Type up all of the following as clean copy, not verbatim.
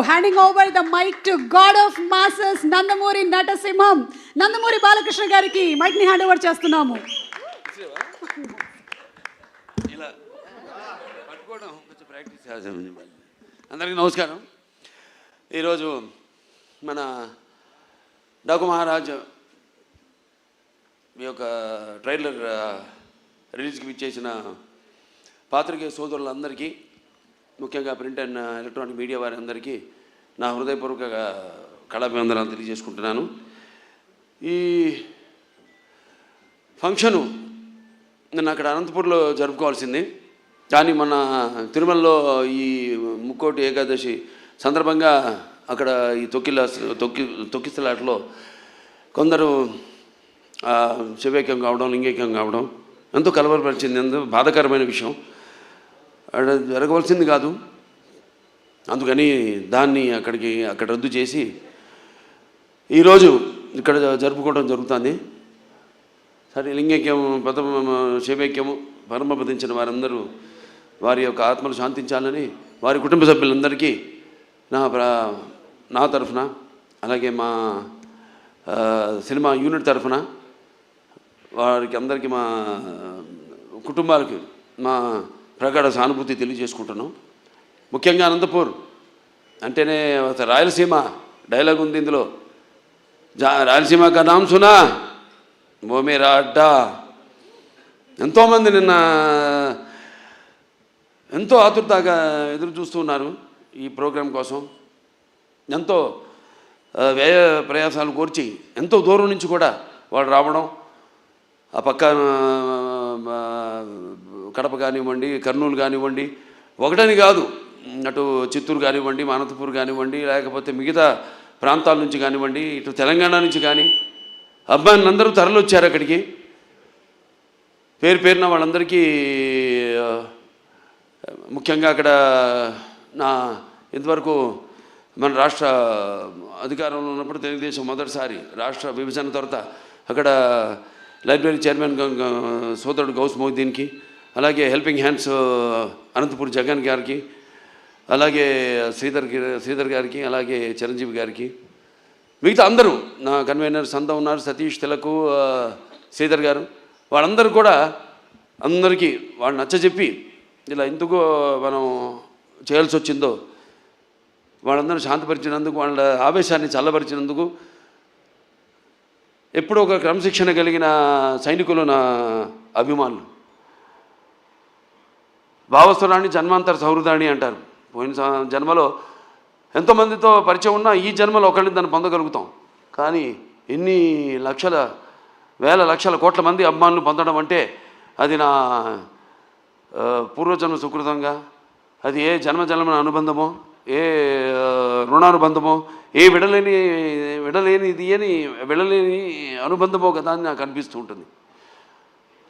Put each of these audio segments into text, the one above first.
Handing over the mic to God of masses Nandamuri నటసింహం నందమూరి బాలకృష్ణ గారికి mic ని హ్యాండ్ ఓవర్ చేస్తున్నాము. అందరికీ నమస్కారం. ఈరోజు మన డాకు మహారాజ్ మీ యొక్క ట్రైలర్ రిలీజ్కి ఇచ్చేసిన పాత్రికేయ సోదరులందరికీ, ముఖ్యంగా ప్రింట్ అండ్ ఎలక్ట్రానిక్ మీడియా వారి అందరికీ నా హృదయపూర్వక కళాభివందనాలు తెలియజేసుకుంటున్నాను. ఈ ఫంక్షను నేను అక్కడ అనంతపూర్లో జరుపుకోవాల్సింది, కానీ మన తిరుమలలో ఈ ముక్కోటి ఏకాదశి సందర్భంగా అక్కడ ఈ తొక్కిసలాటలో కొందరు శివైక్యం కావడం, లింగైక్యం కావడం ఎంతో కలవరపరిచింది, ఎంతో బాధాకరమైన విషయం. అక్కడ జరగవలసింది కాదు, అందుకని దాన్ని అక్కడ రద్దు చేసి ఈరోజు ఇక్కడ జరుపుకోవడం జరుగుతుంది. సరే, లింగైక్యం శివైక్యము పరమపదించిన వారందరూ వారి యొక్క ఆత్మలు శాంతించాలని వారి కుటుంబ సభ్యులందరికీ నా తరఫున, అలాగే మా సినిమా యూనిట్ తరఫున వారికి అందరికీ, మా కుటుంబాలకి మా ప్రగాఢ సానుభూతి తెలియజేసుకుంటున్నాం. ముఖ్యంగా అనంతపూర్ అంటేనే రాయలసీమ డైలాగ్ ఉంది ఇందులో, రాయలసీమ కా నామ్ సునా ఓ మేరా అడ్డా. ఎంతోమంది నిన్న ఎంతో ఆతురతగా ఎదురు చూస్తూ ఉన్నారు ఈ ప్రోగ్రాం కోసం. ఎంతో వ్యయ ప్రయాసాలు కోర్చి ఎంతో దూరం నుంచి కూడా వాళ్ళు రావడం, ఆ పక్క కడప కానివ్వండి, కర్నూలు కానివ్వండి, ఒకటని కాదు, అటు చిత్తూరు కానివ్వండి, అనంతపూర్ కానివ్వండి, లేకపోతే మిగతా ప్రాంతాల నుంచి కానివ్వండి, ఇటు తెలంగాణ నుంచి కానీ అబ్బాయిలందరూ తరలొచ్చారు అక్కడికి. పేరున వాళ్ళందరికీ, ముఖ్యంగా అక్కడ ఇంతవరకు మన రాష్ట్ర అధికారంలో ఉన్నప్పుడు తెలుగుదేశం మొదటిసారి రాష్ట్ర విభజన తర్వాత అక్కడ లైబ్రరీ చైర్మన్ సోదరుడు గౌస్ మొహిద్దీన్కి, అలాగే హెల్పింగ్ హ్యాండ్స్ అనంతపూర్ జగన్ గారికి, అలాగే శ్రీధర్ గారికి, అలాగే చిరంజీవి గారికి, మిగతా అందరూ నా కన్వీనర్స్ అంతా ఉన్నారు, సతీష్ తిలక్, శ్రీధర్ గారు, వాళ్ళందరూ కూడా అందరికీ వాళ్ళు నచ్చజెప్పి ఇలా ఎందుకు మనం చేయాల్సి వచ్చిందో వాళ్ళందరూ శాంతపరిచినందుకు, వాళ్ళ ఆవేశాన్ని చల్లబరిచినందుకు, ఎప్పుడూ ఒక క్రమశిక్షణ కలిగిన సైనికులు నా అభిమానులు. భావస్వరాన్ని జన్మాంతర సౌహృదాన్ని అంటారు. పోయిన జన్మలో ఎంతోమందితో పరిచయం ఉన్నా ఈ జన్మలో ఒకరిని దాన్ని పొందగలుగుతాం, కానీ ఎన్ని లక్షల వేల లక్షల కోట్ల మంది అభిమానులు పొందడం అంటే అది నా పూర్వజన్మ సుకృతంగా, అది ఏ జన్మజన్మ అనుబంధమో, ఏ రుణానుబంధమో, ఏ విడలేని అనుబంధమో కదా అని నాకు అనిపిస్తూ ఉంటుంది.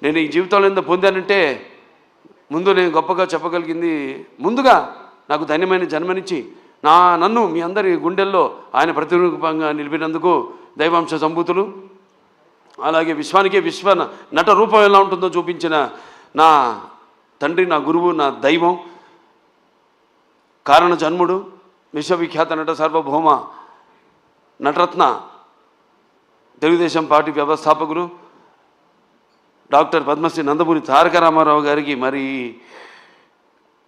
నేను ఈ జీవితంలో ఎంత పొందానంటే, ముందు నేను గొప్పగా చెప్పగలిగింది, ముందుగా నాకు ధన్యమైన జన్మనిచ్చి నన్ను మీ అందరి గుండెల్లో ఆయన ప్రతిరూపంగా నిలిపినందుకు దైవాంశ సంభూతులు, అలాగే విశ్వానికే విశ్వ నట రూపం ఎలా ఉంటుందో చూపించిన నా తండ్రి, నా గురువు, నా దైవం, కారణ జన్ముడు, విశ్వవిఖ్యాత నట సార్వభౌమ నటరత్న, తెలుగుదేశం పార్టీ వ్యవస్థాపకులు డాక్టర్ పద్మశ్రీ నందమూరి తారక రామారావు గారికి, మరి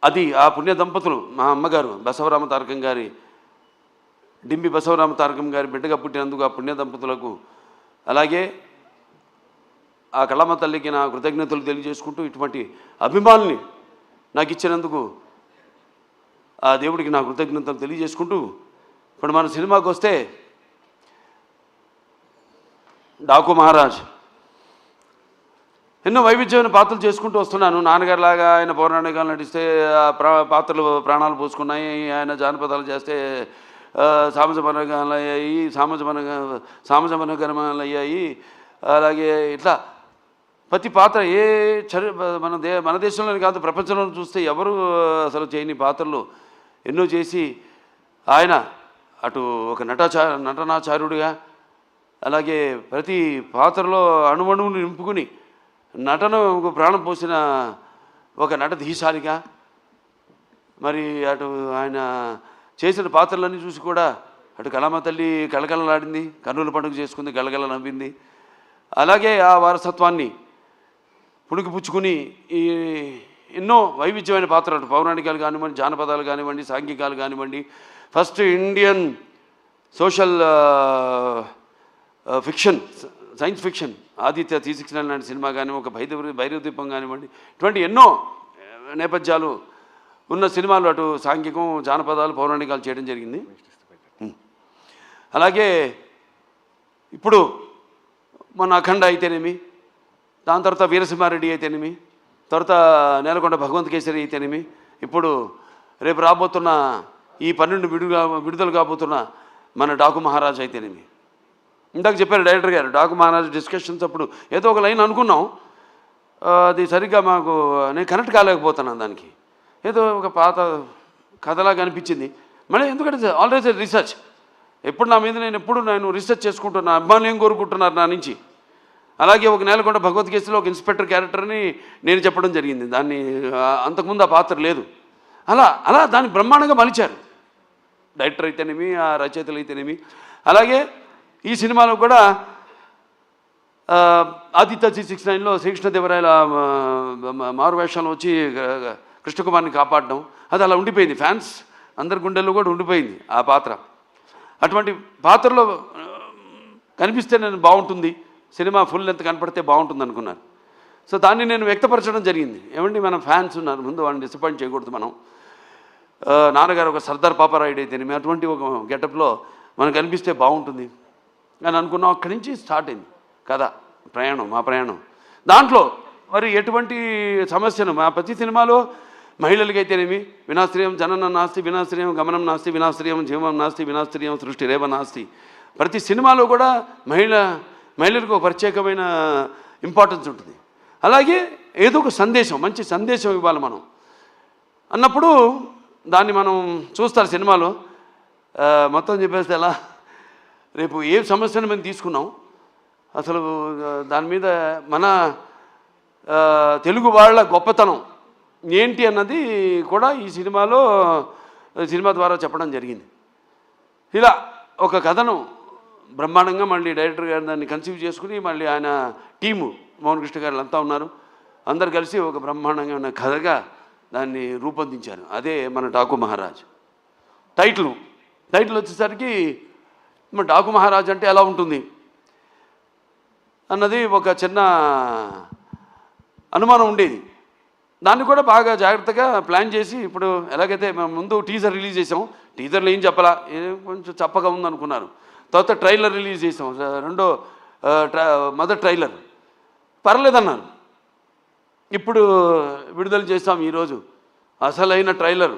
అది ఆ పుణ్య దంపతులు మా అమ్మగారు బసవరామ తారకం గారి, డింబి బసవరామ తారకం గారి బిడ్డగా పుట్టినందుకు ఆ పుణ్య దంపతులకు, అలాగే ఆ కళమ్మ తల్లికి నా కృతజ్ఞతలు తెలియజేసుకుంటూ, ఇటువంటి అభిమానుల్ని నాకు ఇచ్చినందుకు ఆ దేవుడికి నా కృతజ్ఞతలు తెలియజేసుకుంటూ, ఇప్పుడు మన సినిమాకి వస్తే డాకు మహారాజ్ ఎన్నో వైవిధ్యమైన పాత్రలు చేసుకుంటూ వస్తున్నాను. నాన్నగారిలాగా ఆయన పౌరాణికాలు నటిస్తే పాత్రలు ప్రాణాలు పోసుకున్నాయి, ఆయన జానపదాలు చేస్తే సామాజ మనోగమనాలు అయ్యాయి. అలాగే ఇట్లా ప్రతి పాత్ర మన దేశంలోనే కాదు ప్రపంచంలో చూస్తే ఎవరు అసలు చేయని పాత్రలు ఎన్నో చేసి ఆయన అటు ఒక నటనాచార్యుడిగా, అలాగే ప్రతి పాత్రలో అణువణువును నింపుకుని నటనకు ప్రాణం పోసిన ఒక నటధీశాలిగా, మరి అటు ఆయన చేసిన పాత్రలన్నీ చూసి కూడా అటు కళామ తల్లి కళకళలాడింది, కర్నూలు పండుగ చేసుకుంది, గలగల నవ్వింది. అలాగే ఆ వారసత్వాన్ని పుణికిపుచ్చుకుని ఈ ఎన్నో వైవిధ్యమైన పాత్రలు, పౌరాణికాలు కానివ్వండి, జానపదాలు కానివ్వండి, సాంఘికాలు కానివ్వండి, first Indian social fiction, science fiction Aditya 369 లాంటి సినిమా కానీ, ఒక భైరవ దీపం కానివ్వండి, ఇటువంటి ఎన్నో నేపథ్యాలు ఉన్న సినిమాలు, అటు సాంఘికం, జానపదాలు, పౌరాణికాలు చేయడం జరిగింది. అలాగే ఇప్పుడు మన అఖండ అయితేనేమి, దాని తర్వాత వీరసింహారెడ్డి అయితేనేమి, తర్వాత నేలకొండ భగవంత్ కేసరి అయితేనేమి, ఇప్పుడు రేపు రాబోతున్న ఈ 12 విడుదల కాబోతున్న మన డాకు మహారాజ్ అయితేనేమి. ఇందాక చెప్పారు డైరెక్టర్ గారు, డాకు మహారాజ్ డిస్కషన్స్ అప్పుడు ఏదో ఒక లైన్ అనుకున్నాం, అది సరిగ్గా మాకు నేను కనెక్ట్ కాలేకపోతున్నాను. దానికి ఏదో ఒక పాత కథలాగా అనిపించింది. మళ్ళీ ఎందుకంటే ఆల్వేస్ రీసెర్చ్, ఎప్పుడు నా మీద నేను రీసెర్చ్ చేసుకుంటున్నా, అభిమానులు ఏం కోరుకుంటున్నారు నా నుంచి. అలాగే ఒక నేలకొండ భగవద్గీతలో ఒక ఇన్స్పెక్టర్ క్యారెక్టర్ని నేను చెప్పడం జరిగింది. దాన్ని అంతకుముందు ఆ పాత్ర లేదు. అలా దాన్ని బ్రహ్మాండంగా మలిచారు డైరెక్టర్ అయితేనేమి, ఆ రచయితలు అయితేనేమి. అలాగే ఈ సినిమాలో కూడా ఆదిత్య 369లో శ్రీకృష్ణదేవరాయల మారువేషంలో వచ్చి కృష్ణకుమార్ని కాపాడడం, అది అలా ఉండిపోయింది. ఫ్యాన్స్ అందరి గుండెల్లో కూడా ఉండిపోయింది ఆ పాత్ర. అటువంటి పాత్రలో కనిపిస్తే నేను బాగుంటుంది, సినిమా ఫుల్ లెంత్ కనపడితే బాగుంటుంది అనుకున్నారు. సో దాన్ని నేను వ్యక్తపరచడం జరిగింది. ఏమండి, మన ఫ్యాన్స్ ఉన్నారు, ముందు వాళ్ళని డిసప్పాయింట్ చేయకూడదు మనం. నాన్నగారు ఒక సర్దార్ పాపారాయుడు అయితేనేమి, అటువంటి ఒక గెటప్లో మనకు కనిపిస్తే బాగుంటుంది అని అనుకున్నాం. అక్కడి నుంచి స్టార్ట్ అయింది కథ, మా ప్రయాణం. దాంట్లో మరి ఎటువంటి సమస్యను మా ప్రతి సినిమాలో మహిళలకైతేనేమి, వినాశ్రయం జననం నాస్తి, వినాశ్రయం గమనం నాస్తి, వినాశ్రయం జీవం నాస్తి, వినాశ్రయం సృష్టి రేవ నాస్తి. ప్రతి సినిమాలో కూడా మహిళలకు ఒక ప్రత్యేకమైన ఇంపార్టెన్స్ ఉంటుంది. అలాగే ఏదో ఒక సందేశం, మంచి సందేశం ఇవ్వాలి మనం అన్నప్పుడు దాన్ని మనం చూస్తారు సినిమాలో. మొత్తం చెప్పేస్తే ఎలా, రేపు ఏ సమస్యను మేము తీసుకున్నాం, అసలు దాని మీద మన తెలుగు వాళ్ళ గొప్పతనం ఏంటి అన్నది కూడా ఈ సినిమా ద్వారా చెప్పడం జరిగింది. ఇలా ఒక కథను బ్రహ్మాండంగా మళ్ళీ డైరెక్టర్ గారు దాన్ని కన్సీవ్ చేసుకుని, మళ్ళీ ఆయన టీము మోహన్ కృష్ణ గారు అంతా ఉన్నారు, అందరు కలిసి ఒక బ్రహ్మాండంగా ఉన్న కథగా దాన్ని రూపొందించారు. అదే మన డాకు మహారాజ్. టైటిల్ వచ్చేసరికి మన డాకు మహారాజ్ అంటే ఎలా ఉంటుంది అన్నది ఒక చిన్న అనుమానం ఉండేది. దాన్ని కూడా బాగా జాగ్రత్తగా ప్లాన్ చేసి, ఇప్పుడు ఎలాగైతే మేము ముందు టీజర్ రిలీజ్ చేసాం, టీజర్లో ఏం చెప్పాలా, కొంచెం చప్పగా ఉందనుకున్నారు. తర్వాత ట్రైలర్ రిలీజ్ చేసాం, మొదటి ట్రైలర్ పర్లేదన్నారు. ఇప్పుడు విడుదల చేస్తాం ఈరోజు అసలైన ట్రైలర్.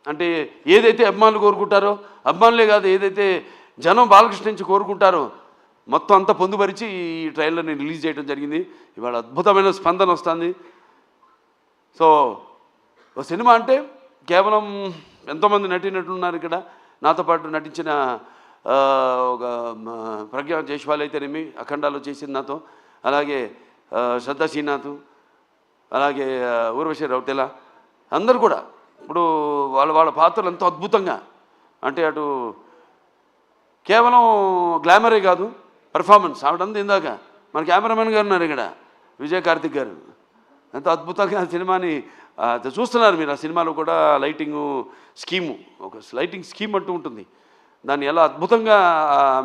అంటే ఏదైతే అభిమానులు కోరుకుంటారో, అభిమానులే కాదు, ఏదైతే జనం బాలకృష్ణ నుంచి కోరుకుంటారో మొత్తం అంతా పొందుపరిచి ఈ ట్రైలర్ని రిలీజ్ చేయడం జరిగింది. ఇవాళ అద్భుతమైన స్పందన వస్తుంది. సో ఒక సినిమా అంటే కేవలం ఎంతోమంది నటీనటులున్నారు ఇక్కడ. నాతో పాటు నటించిన ఒక ప్రజ్ఞా జైస్వాల్ అయితేనేమి, అఖండాలో చేసింది నాతో, అలాగే శ్రద్ధా శ్రీనాథ్, అలాగే ఊర్వశి రౌతెల, అందరూ కూడా ఇప్పుడు వాళ్ళ పాత్రలు ఎంతో అద్భుతంగా, అంటే అటు కేవలం గ్లామరే కాదు, పెర్ఫార్మెన్స్. ఆవిడంతా ఇందాక మన కెమెరామెన్ గారు ఉన్నారు ఇక్కడ, విజయ్ కార్తిక్ గారు, ఎంతో అద్భుతంగా సినిమాని చూస్తున్నారు మీరు. ఆ సినిమాలో కూడా లైటింగు స్కీము, ఒక లైటింగ్ స్కీమ్ అంటూ ఉంటుంది. దాన్ని ఎలా అద్భుతంగా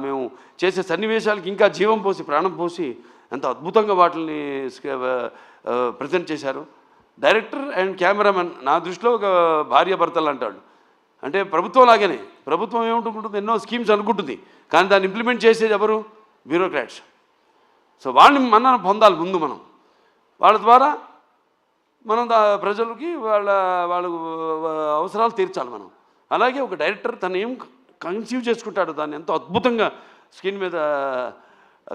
మేము చేసే సన్నివేశాలకి ఇంకా జీవం పోసి, ప్రాణం పోసి ఎంతో అద్భుతంగా వాటిని ప్రజెంట్ చేశారు. డైరెక్టర్ అండ్ కెమెరామెన్ నా దృష్టిలో ఒక భార్యాభర్తలు అంటాడు. అంటే ప్రభుత్వం లాగానే, ప్రభుత్వం ఏముంటుంది, ఎన్నో స్కీమ్స్ అనుకుంటుంది, కానీ దాన్ని ఇంప్లిమెంట్ చేసేది ఎవరు? బ్యూరోక్రాట్స్. సో వాళ్ళని మనం పొందాలి ముందు, మనం వాళ్ళ ద్వారా మనం ప్రజలకి వాళ్ళ అవసరాలు తీర్చాలి మనం. అలాగే ఒక డైరెక్టర్ తను ఏం కన్సీవ్ చేసుకుంటాడు, దాన్ని ఎంతో అద్భుతంగా స్క్రీన్ మీద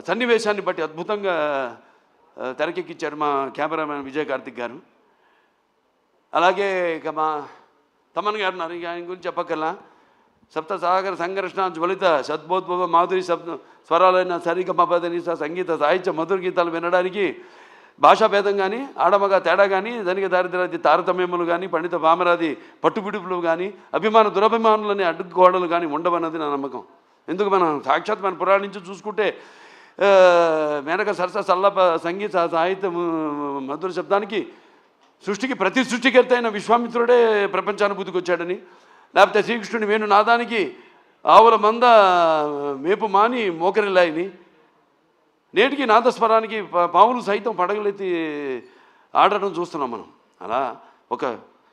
సన్నివేశాన్ని బట్టి అద్భుతంగా తెరకెక్కించారు మా కెమెరామెన్ విజయ్ కార్తిక్ గారు. అలాగే ఇక మా తమన్ గారు ఉన్నారు, ఇక ఆయన గురించి చెప్పగల. సప్త సాగర సంఘర్షణ జ్వలిత సద్బోద్భవ మాధురి స్వరాలైన సరిగమపదని సంగీత సాహిత్య మధుర గీతాలు వినడానికి భాషా భేదం కానీ ఆడమగ తేడా కానీ ధనిక దారిద్ర్యాది తారతమ్యములు కానీ పండిత పామరాది పట్టుబిడుపులు కానీ అభిమాన దురభిమానులని అడ్డుకోవడాలు కానీ ఉండవన్నది నా నమ్మకం. ఎందుకు మనం సాక్షాత్ మన పురాణం నుంచి చూసుకుంటే మేనక సరస సల్లాప సంగీత సాహిత్య మధుర శబ్దానికి సృష్టికి ప్రతి సృష్టికర్త అయిన విశ్వామిత్రుడే ప్రపంచానుభూతికి వచ్చాడని, లేకపోతే శ్రీకృష్ణుని వేణు నాదానికి ఆవుల మంద మేపు మాని మోకరిల్లాయని, నేటికి నాదస్వరానికి పావులు సైతం పడగలెత్తి ఆడటం చూస్తున్నాం మనం. అలా ఒక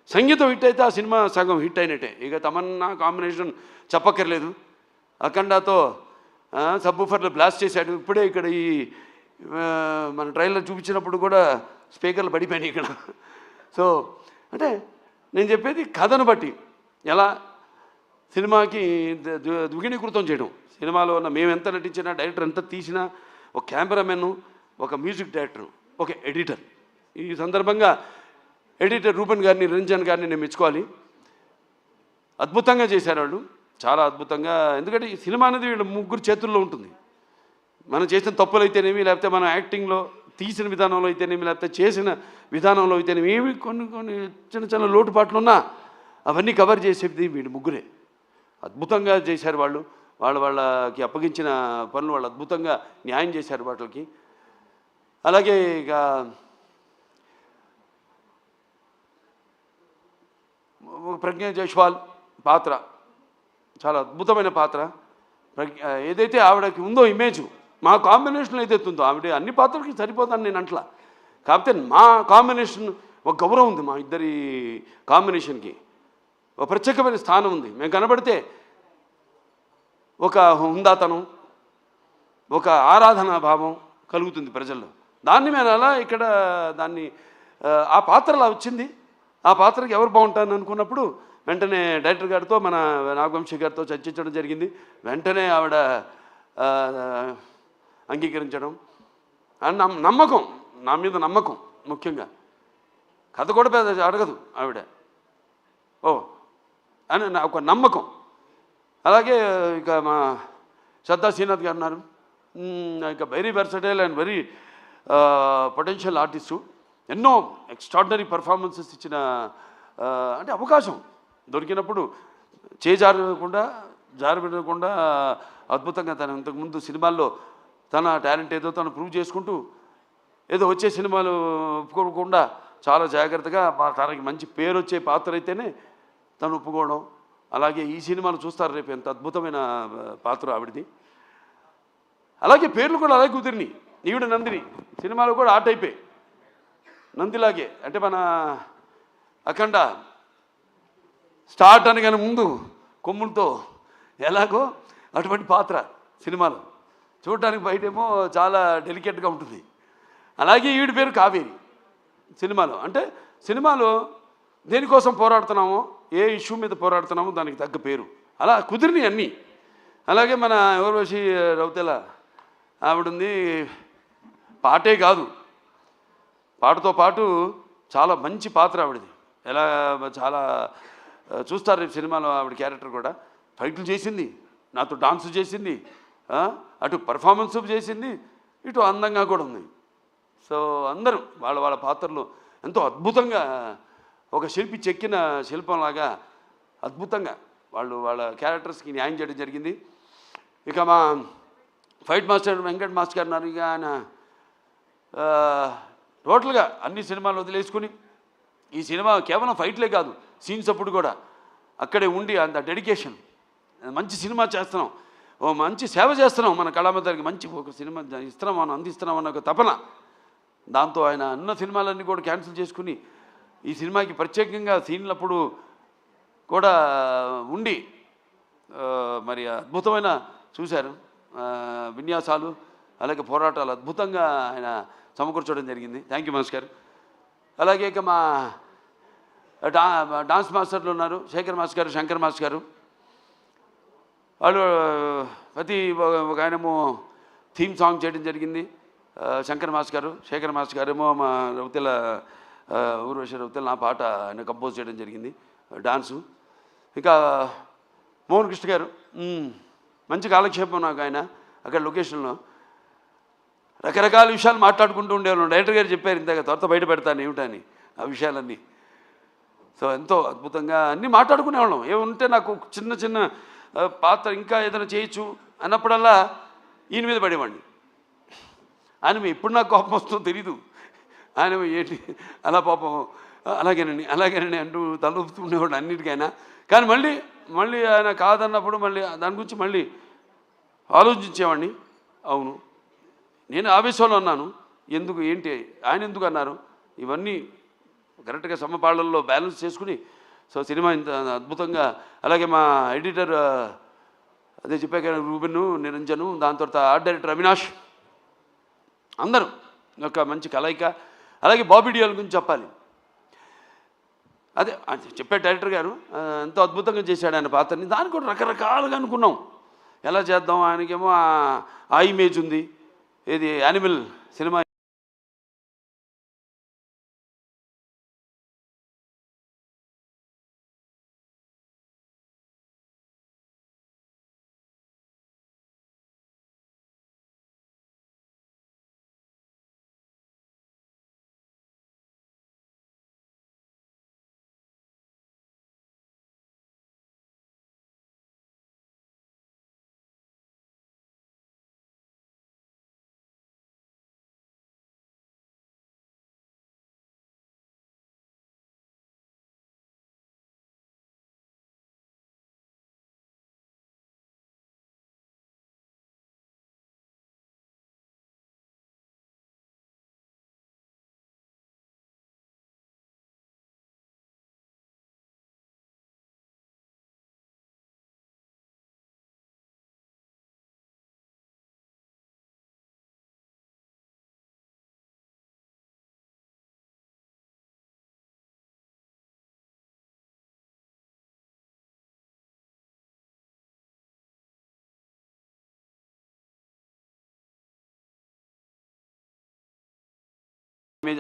సంగీతం హిట్ అయితే ఆ సినిమా సగం హిట్ అయినట్టే. ఇక తమన్నా కాంబినేషన్ చెప్పక్కర్లేదు, అఖండాతో సబ్బూఫర్లు బ్లాస్ట్ చేశాడు. ఇప్పుడే ఇక్కడ ఈ మన ట్రైలర్ చూపించినప్పుడు కూడా స్పీకర్లు పడిపోయినాయి ఇక్కడ. సో అంటే నేను చెప్పేది కథను బట్టి ఎలా సినిమాకి ద్విగుణీకృతం చేయడం. సినిమాలో ఉన్న మేము ఎంత నటించినా, డైరెక్టర్ ఎంత తీసినా, ఒక కెమెరామెన్, ఒక మ్యూజిక్ డైరెక్టర్, ఒక ఎడిటర్. ఈ సందర్భంగా ఎడిటర్ రూపన్ గారిని, రంజన్ గారిని నేను మెచ్చుకోవాలి. అద్భుతంగా చేశారు వాళ్ళు, చాలా అద్భుతంగా. ఎందుకంటే ఈ సినిమా అనేది వీళ్ళ ముగ్గురు చేతుల్లో ఉంటుంది. మనం చేసిన తప్పులు అయితేనేమి, లేకపోతే మన యాక్టింగ్లో తీసిన విధానంలో అయితేనేమి, లేకపోతే చేసిన విధానంలో అయితేనేమి, ఏమి కొన్ని కొన్ని చిన్న చిన్న లోటుపాట్లు ఉన్నా అవన్నీ కవర్ చేసేది వీళ్ళు ముగ్గురే. అద్భుతంగా చేశారు వాళ్ళు. వాళ్ళకి అప్పగించిన పనులు వాళ్ళు అద్భుతంగా న్యాయం చేశారు వాటికి. అలాగే ఇక ప్రజ్ఞ జైస్వాల్ పాత్ర చాలా అద్భుతమైన పాత్ర. ఏదైతే ఆవిడకి ఉందో ఇమేజ్, మా కాంబినేషన్ ఏదైతే ఉందో, ఆవిడ అన్ని పాత్రలకి సరిపోతాను నేను అంటలా. కాకపోతే మా కాంబినేషన్ ఒక గౌరవం ఉంది, మా ఇద్దరి కాంబినేషన్కి ఒక ప్రత్యేకమైన స్థానం ఉంది. మేము కనబడితే ఒక హుందాతనం, ఒక ఆరాధనా భావం కలుగుతుంది ప్రజల్లో. దాన్ని మేము అలా ఇక్కడ దాన్ని ఆ పాత్ర అలా వచ్చింది. ఆ పాత్రకి ఎవరు బాగుంటారని అనుకున్నప్పుడు వెంటనే డైరెక్టర్ గారితో, మన నాగవంశీ గారితో చర్చించడం జరిగింది. వెంటనే ఆవిడ అంగీకరించడం, నమ్మకం, నా మీద నమ్మకం. ముఖ్యంగా కథ కూడా పెద్ద అడగదు ఆవిడ, ఓ అని నా ఒక నమ్మకం. అలాగే ఇక మా శ్రద్ధా శ్రీనాథ్ గారు ఉన్నారు. ఇక very versatile and very potential artist. ఎన్నో ఎక్స్ట్రాడినరీ పర్ఫార్మెన్సెస్ ఇచ్చిన, అంటే అవకాశం దొరికినప్పుడు జారబెట్టకుండా అద్భుతంగా తను ఇంతకుముందు సినిమాల్లో తన టాలెంట్ ఏదో తను ప్రూవ్ చేసుకుంటూ, ఏదో వచ్చే సినిమాలు ఒప్పుకోకుండా చాలా జాగ్రత్తగా తనకి మంచి పేరు వచ్చే పాత్ర అయితేనే తను ఒప్పుకోవడం. అలాగే ఈ సినిమాలు చూస్తారు రేపు, ఎంత అద్భుతమైన పాత్ర ఆవిడది. అలాగే పేర్లు కూడా అలాగే కుదిరినాయి. ఈవిడ నందిని సినిమాలో కూడా ఆ టైపే, నందిలాగే. అంటే మన అఖండ స్టార్ట్ అనగానే ముందు కొమ్ములతో ఎలాగో అటువంటి పాత్ర సినిమాలో చూడటానికి బయటేమో చాలా డెలికేట్గా ఉంటుంది. అలాగే ఈవిడ పేరు కావేరి సినిమాలో. అంటే సినిమాలో దేనికోసం పోరాడుతున్నామో, ఏ ఇష్యూ మీద పోరాడుతున్నామో దానికి తగ్గ పేరు అలా కుదిరినాయి అన్నీ. అలాగే మన ఊర్వశి రౌతెల ఆవిడుంది. పాటే కాదు, పాటతో పాటు చాలా మంచి పాత్ర ఆవిడది. ఎలా చాలా చూస్తారు రేపు సినిమాలో ఆవిడ క్యారెక్టర్ కూడా. ఫైట్లు చేసింది, నాతో డాన్స్ చేసింది, అటు పర్ఫార్మెన్స్ చేసింది, ఇటు అందంగా కూడా ఉంది. సో అందరూ వాళ్ళ పాత్రలు ఎంతో అద్భుతంగా, ఒక శిల్పి చెక్కిన శిల్పంలాగా అద్భుతంగా వాళ్ళ క్యారెక్టర్స్కి న్యాయం చేయడం జరిగింది. ఇక మా ఫైట్ మాస్టర్ వెంకట్ మాస్టర్ గారు ఉన్నారు. ఇక ఆయన టోటల్గా అన్ని సినిమాలు వదిలేసుకుని ఈ సినిమా కేవలం ఫైట్లే కాదు, సీన్స్ అప్పుడు కూడా అక్కడే ఉండి అంత డెడికేషన్, మంచి సినిమా చేస్తున్నాం, ఓ మంచి సేవ చేస్తున్నాం మన కళామందరికి, మంచి ఒక సినిమా ఇస్తున్నాం, మనం అందిస్తున్నాం అన్న ఒక తపన. దాంతో ఆయన అన్న సినిమాలన్నీ కూడా క్యాన్సిల్ చేసుకుని ఈ సినిమాకి ప్రత్యేకంగా సీన్లప్పుడు కూడా ఉండి మరి అద్భుతమైన చూశారు విన్యాసాలు, అలాగే పోరాటాలు అద్భుతంగా ఆయన సమకూర్చడం జరిగింది. థ్యాంక్ యూ మాస్టర్ గారు. అలాగే ఇక మా డాన్స్ మాస్టర్లు ఉన్నారు, శేఖర్ మాస్టర్ గారు, శంకర్ మాస్టర్ గారు. వాళ్ళు ప్రతి ఒక ఆయనేమో థీమ్ సాంగ్ చేయడం జరిగింది, శంకర్ మాస్టర్ గారు. శేఖర్ మాస్టర్ గారేమో మా రౌతెల ఊర్వశి రౌతెల నా పాట ఆయన కంపోజ్ చేయడం జరిగింది, డాన్సు. ఇంకా మోహన్ కృష్ణ గారు మంచి కాలక్షేపం నాకు ఆయన అక్కడ లొకేషన్లో. రకరకాల విషయాలు మాట్లాడుకుంటూ ఉండేవాళ్ళం. డైరెక్టర్ గారు చెప్పారు ఇందాక, త్వరత బయట పెడతాను ఏమిటని ఆ విషయాలన్నీ. సో ఎంతో అద్భుతంగా అన్నీ మాట్లాడుకునేవాళ్ళం. ఏముంటే నాకు చిన్న చిన్న పాత్ర ఇంకా ఏదైనా చేయొచ్చు అన్నప్పుడల్లా ఈయన మీద పడేవాడిని. ఆయన ఇప్పుడు నాకు కోపం వస్తుందో తెలీదు. ఆయన ఏంటి అలా పాపం అలాగేనండి అంటూ తలూపుతుండేవాడు అన్నిటికైనా. కానీ మళ్ళీ ఆయన కాదన్నప్పుడు మళ్ళీ దాని గురించి మళ్ళీ ఆలోచించేవాడిని. అవును, నేను ఆవేశంలో అన్నాను, ఎందుకు ఏంటి ఆయన ఎందుకు అన్నారు, ఇవన్నీ కరెక్ట్గా సమపాళ్ళల్లో బ్యాలెన్స్ చేసుకుని సో సినిమా ఇంత అద్భుతంగా. అలాగే మా ఎడిటర్ అదే చెప్పాక రూబెను, నిరంజను, దాని తర్వాత ఆర్ట్ డైరెక్టర్ అవినాష్, అందరూ ఒక మంచి కలయిక. అలాగే బాబీ డియోల్ గురించి చెప్పాలి. అదే చెప్పే డైరెక్టర్ గారు ఎంతో అద్భుతంగా చేశాడు ఆయన పాత్రని. దానికి కూడా రకరకాలుగా అనుకున్నాం ఎలా చేద్దాం. ఆయనకేమో ఆ ఇమేజ్ ఉంది, ఏది యానిమల్ సినిమా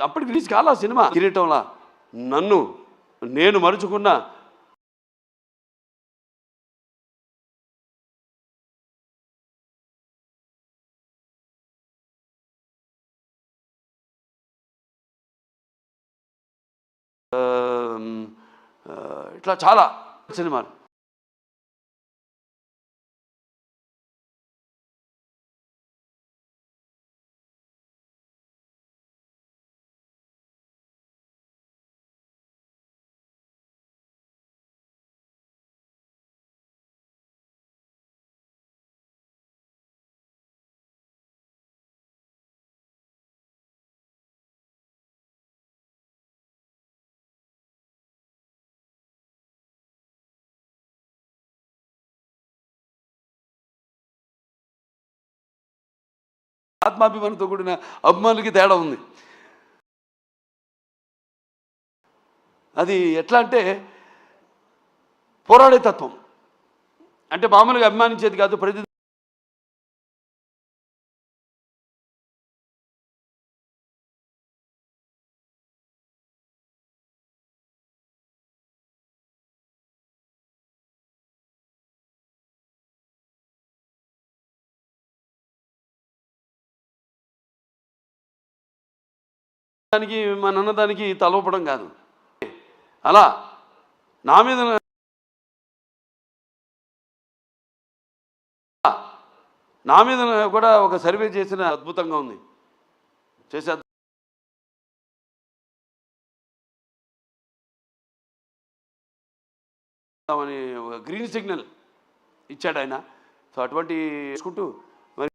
అప్పటికి రిలీజ్ కాలా సినిమా. కిరీటంలా నేను మరుచుకున్న ఇట్లా చాలా సినిమాలు. ఆత్మాభిమానంతో కూడిన అభిమానులకి తేడా ఉంది. అది ఎట్లా అంటే పోరాడే తత్వం. అంటే మామూలుగా అభిమానించేది కాదు, ప్రతి దానికి మా నాన్నదానికి తలవపడం కాదు. అలా నా మీద కూడా ఒక సర్వే చేసిన అద్భుతంగా ఉంది. చేసేద్దామని ఒక గ్రీన్ సిగ్నల్ ఇచ్చాడు ఆయన. సో అటువంటి చేసుకుంటూ మరి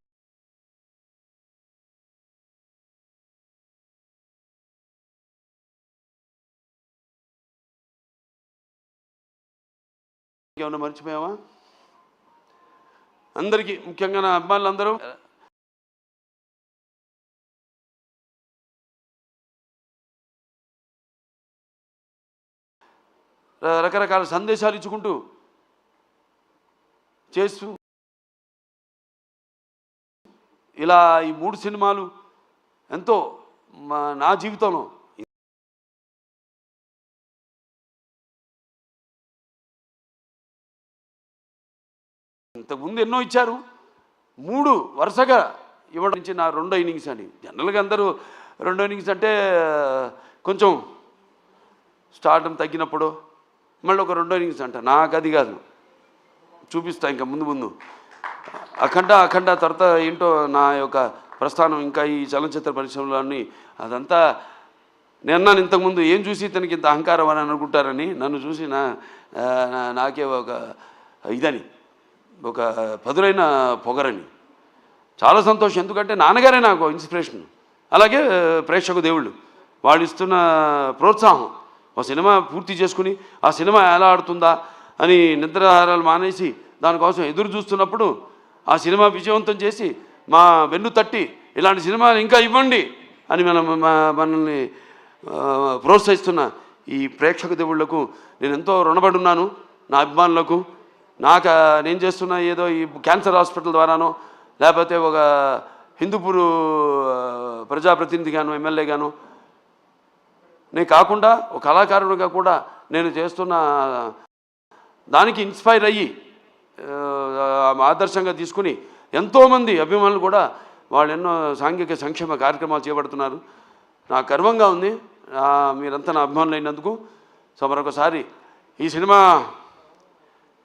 ఏమన్నా మర్చిపోయామా? అందరికీ ముఖ్యంగా నా అభిమానులందరూ రకరకాల సందేశాలు ఇచ్చుకుంటూ చేస్తూ ఇలా ఈ 3 సినిమాలు ఎంతో నా జీవితంలో ఇంతకుముందు ఎన్నో ఇచ్చారు. 3 వరుసగా ఇవ్వడం నుంచి నా రెండో ఇన్నింగ్స్ అని. జనరల్గా అందరూ రెండో ఇన్నింగ్స్ అంటే కొంచెం స్టార్డం తగ్గినప్పుడు మళ్ళీ ఒక రెండో ఇన్నింగ్స్ అంట. నాకు అది కాదు, చూపిస్తా ఇంకా ముందు ముందు. అఖండ తర్వాత ఏంటో నా యొక్క ప్రస్థానం ఇంకా ఈ చలనచిత్ర పరిశ్రమలోని అదంతా. నేను ఇంతకుముందు ఏం చూసి తనకి ఇంత అహంకారం అని అనుకుంటారని, నన్ను చూసి నాకే ఒక ఇదని, ఒక పదులైన పొగరని. చాలా సంతోషం, ఎందుకంటే నాన్నగారే నాకు ఇన్స్పిరేషన్. అలాగే ప్రేక్షక దేవుళ్ళు వాళ్ళు ఇస్తున్న ప్రోత్సాహం. ఒక సినిమా పూర్తి చేసుకుని ఆ సినిమా ఎలా ఆడుతుందా అని నిద్రాహారాలు మానేసి దానికోసం ఎదురు చూస్తున్నప్పుడు ఆ సినిమా విజయవంతం చేసి మా వెన్ను తట్టి ఇలాంటి సినిమాలు ఇంకా ఇవ్వండి అని మనల్ని ప్రోత్సహిస్తున్న ఈ ప్రేక్షక దేవుళ్లకు నేను ఎంతో రుణపడి ఉన్నాను. నా అభిమానులకు, నేను చేస్తున్న ఏదో ఈ క్యాన్సర్ హాస్పిటల్ ద్వారానో లేకపోతే ఒక హిందూపూర్ ప్రజాప్రతినిధిగాను ఎమ్మెల్యేగాను నేను కాకుండా ఒక కళాకారుడిగా కూడా నేను చేస్తున్న దానికి ఇన్స్పైర్ అయ్యి ఆదర్శంగా తీసుకుని ఎంతోమంది అభిమానులు కూడా వాళ్ళు ఎన్నో సాంఘిక సంక్షేమ కార్యక్రమాలు చేపడుతున్నారు. నాకు గర్వంగా ఉంది మీరంతా నా అభిమానులు అయినందుకు. సో మరొకసారి ఈ సినిమా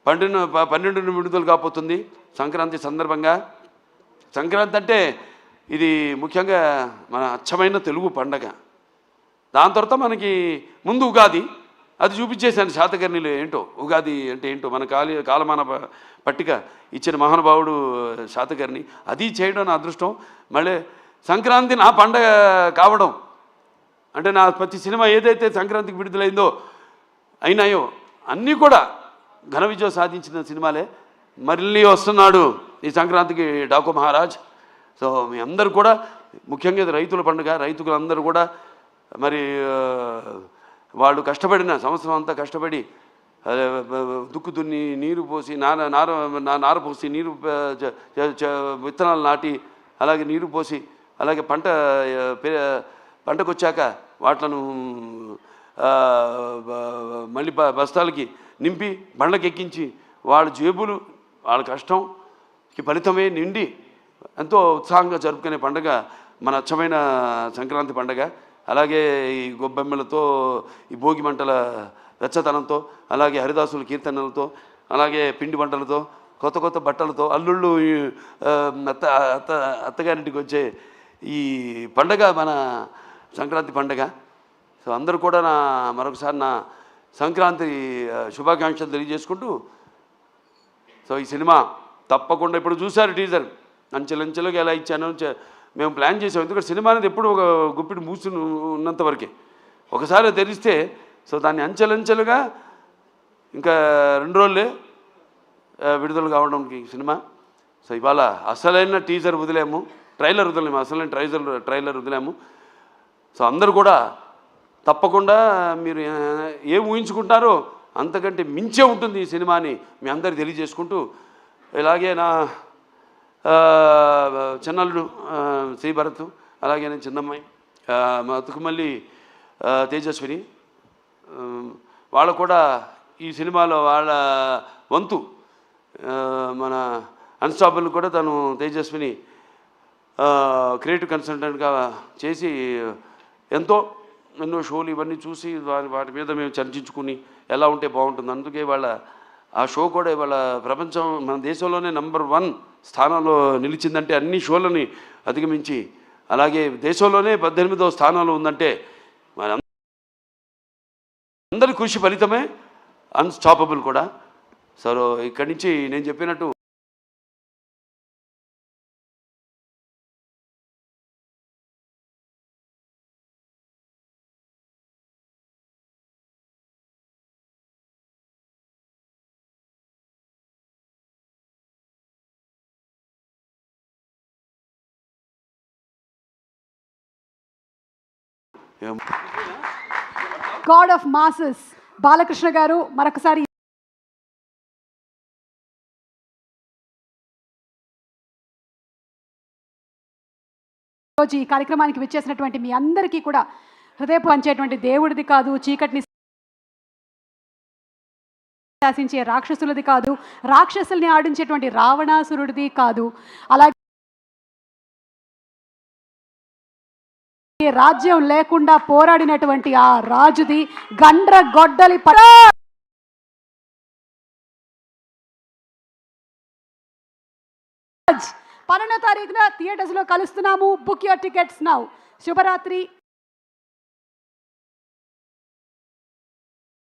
12 విడుదల కాబోతుంది సంక్రాంతి సందర్భంగా. సంక్రాంతి అంటే ఇది ముఖ్యంగా మన అచ్చమైన తెలుగు పండగ. దాని తర్వాత మనకి ముందు ఉగాది, అది చూపించేశాను శాతకర్ణిలో ఏంటో ఉగాది అంటే ఏంటో మన కాలమాన పట్టిక ఇచ్చిన మహానుభావుడు శాతకర్ణి. అది చేయడం నా అదృష్టం. మళ్ళీ సంక్రాంతి నా పండగ కావడం అంటే నా ప్రతి సినిమా ఏదైతే సంక్రాంతికి విడుదలైందో అయినాయో అన్నీ కూడా ఘన విజయం సాధించిన సినిమాలే. మళ్ళీ వస్తున్నాడు ఈ సంక్రాంతికి డాకు మహారాజ్. సో మీ అందరూ కూడా ముఖ్యంగా ఇది రైతుల పండుగ. రైతులందరూ కూడా మరి వాళ్ళు కష్టపడిన సంవత్సరం అంతా కష్టపడి దుక్కు దున్ని నీరు పోసి నార పోసి నీరు విత్తనాలు నాటి అలాగే నీరు పోసి అలాగే పంటకు వచ్చాక వాట్లను మళ్ళీ బస్తాలకి నింపి బండ్లకి ఎక్కించి వాళ్ళ జేబులు వాళ్ళ కష్టంకి ఫలితమే నిండి ఎంతో ఉత్సాహంగా జరుపుకునే పండుగ మన అచ్చమైన సంక్రాంతి పండుగ. అలాగే ఈ గొబ్బెమ్మలతో ఈ భోగి మంటల వెచ్చతనంతో అలాగే హరిదాసుల కీర్తనలతో అలాగే పిండి వంటలతో కొత్త కొత్త బట్టలతో అల్లుళ్ళు అత్తగారింటికి వచ్చే ఈ పండగ మన సంక్రాంతి పండగ. సో అందరూ కూడా మరొకసారి నా సంక్రాంతి శుభాకాంక్షలు తెలియజేసుకుంటూ, సో ఈ సినిమా తప్పకుండా ఇప్పుడు చూశారు టీజర్ అంచెలంచెలుగా ఎలా ఇచ్చాను మేము ప్లాన్ చేసాం. ఎందుకంటే సినిమా అనేది ఎప్పుడు ఒక గుప్పిడి మూసి ఉన్నంత వరకే, ఒకసారి తెరిస్తే సో దాన్ని అంచెలంచెలుగా ఇంకా 2 రోజులే విడుదల కావడానికి సినిమా. సో ఇవాళ అసలైన టీజర్ వదిలేము, ట్రైలర్ వదిలేము, అసలైన ట్రైలర్ వదిలేము. సో అందరూ కూడా తప్పకుండా మీరు ఏం ఊహించుకుంటారో అంతకంటే మించే ఉంటుంది ఈ సినిమాని మీ అందరికి తెలియజేసుకుంటూ, ఇలాగే నా చిన్నల్లుడు శ్రీభరత్ అలాగే నేను చిన్నమ్మాయి మా అతుకుమల్లి తేజస్విని వాళ్ళు కూడా ఈ సినిమాలో వాళ్ళ వంతు మన అన్స్టాపబుల్ కూడా తను తేజస్విని క్రియేటివ్ కన్సల్టెంట్గా చేసి ఎన్నో షోలు ఇవన్నీ చూసి వాటి మీద మేము చర్చించుకుని ఎలా ఉంటే బాగుంటుంది. అందుకే వాళ్ళ ఆ షో కూడా ఇవాళ ప్రపంచం మన దేశంలోనే నంబర్ 1 స్థానంలో నిలిచిందంటే అన్ని షోలని అధిగమించి, అలాగే దేశంలోనే 18వ స్థానంలో ఉందంటే మన అందరి కృషి ఫలితమే అన్స్టాపబుల్ కూడా. సో ఇక్కడి నుంచి నేను చెప్పినట్టు గాడ్ ఆఫ్ మాసెస్ బాలకృష్ణ గారు మరొకసారి రోజు ఈ కార్యక్రమానికి విచ్చేసినటువంటి మీ అందరికీ కూడా హృదయపు పంచేటువంటి దేవుడిది కాదు, చీకటిని శాసించే రాక్షసులది కాదు, రాక్షసుల్ని ఆడించేటువంటి రావణాసురుడిది కాదు, అలాగే రాజ్యం లేకుండా పోరాడినటువంటి ఆ రాజుది గండ్ర గొడ్డలి 12వ తారీఖున థియేటర్స్ లో కలుస్తున్నాము. Book your tickets now. శుభరాత్రి.